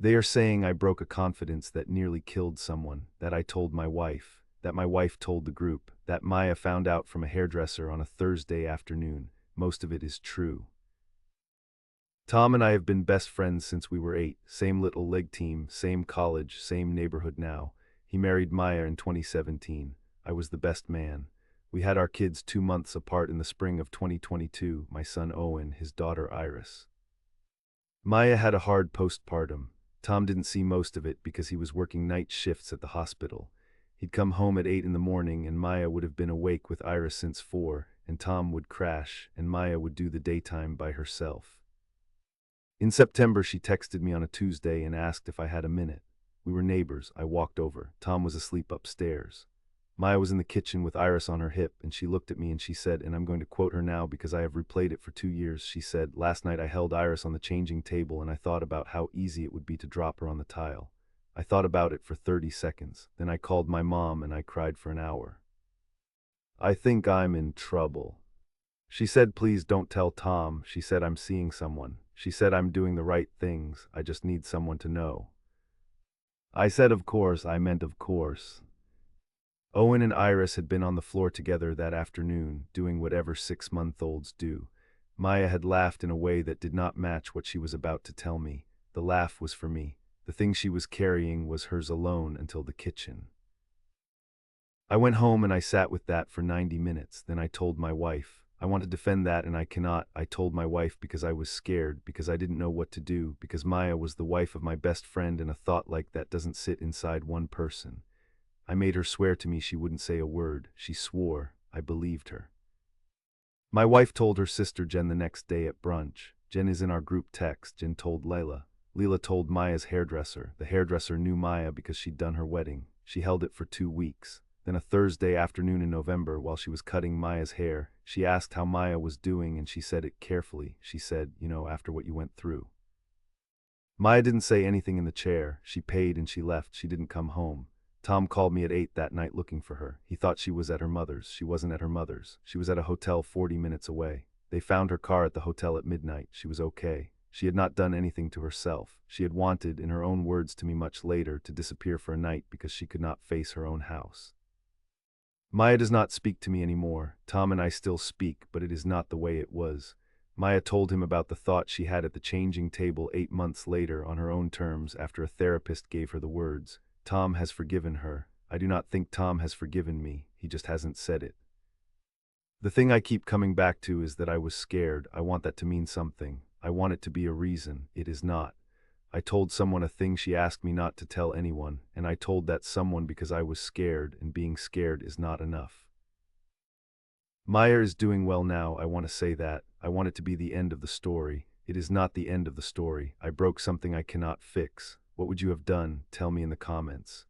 They are saying I broke a confidence that nearly killed someone, that I told my wife, that my wife told the group, that Maya found out from a hairdresser on a Thursday afternoon. Most of it is true. Tom and I have been best friends since we were 8, same little league team, same college, same neighborhood now. He married Maya in 2017. I was the best man. We had our kids 2 months apart in the spring of 2022, my son Owen, his daughter Iris. Maya had a hard postpartum. Tom didn't see most of it because he was working night shifts at the hospital. He'd come home at 8 in the morning and Maya would have been awake with Iris since 4, and Tom would crash and Maya would do the daytime by herself. In September, she texted me on a Tuesday and asked if I had a minute. We were neighbors. I walked over. Tom was asleep upstairs. Maya was in the kitchen with Iris on her hip, and she looked at me and she said, and I'm going to quote her now because I have replayed it for 2 years, she said, "Last night I held Iris on the changing table and I thought about how easy it would be to drop her on the tile. I thought about it for 30 seconds. Then I called my mom and I cried for an hour. I think I'm in trouble." She said, "Please don't tell Tom." She said, "I'm seeing someone." She said, "I'm doing the right things. I just need someone to know." I said, "Of course," I meant of course. Owen and Iris had been on the floor together that afternoon, doing whatever 6-month-olds do. Maya had laughed in a way that did not match what she was about to tell me. The laugh was for me. The thing she was carrying was hers alone until the kitchen. I went home and I sat with that for 90 minutes. Then I told my wife. I want to defend that and I cannot. I told my wife because I was scared, because I didn't know what to do, because Maya was the wife of my best friend and a thought like that doesn't sit inside one person. I made her swear to me she wouldn't say a word. She swore. I believed her. My wife told her sister Jen the next day at brunch. Jen is in our group text. Jen told Layla. Leela told Maya's hairdresser. The hairdresser knew Maya because she'd done her wedding. She held it for 2 weeks. Then a Thursday afternoon in November, while she was cutting Maya's hair, she asked how Maya was doing and she said it carefully. She said, "After what you went through." Maya didn't say anything in the chair. She paid and she left. She didn't come home. Tom called me at 8 that night looking for her. He thought she was at her mother's. She wasn't at her mother's. She was at a hotel 40 minutes away. They found her car at the hotel at midnight. She was okay. She had not done anything to herself. She had wanted, in her own words to me much later, to disappear for a night because she could not face her own house. Maya does not speak to me anymore. Tom and I still speak, but it is not the way it was. Maya told him about the thought she had at the changing table 8 months later on her own terms after a therapist gave her the words, "Tom has forgiven her." I do not think Tom has forgiven me. He just hasn't said it. The thing I keep coming back to is that I was scared. I want that to mean something. I want it to be a reason. It is not. I told someone a thing she asked me not to tell anyone, and I told that someone because I was scared, and being scared is not enough. Maya is doing well now. I want to say that. I want it to be the end of the story. It is not the end of the story. I broke something I cannot fix. What would you have done? Tell me in the comments.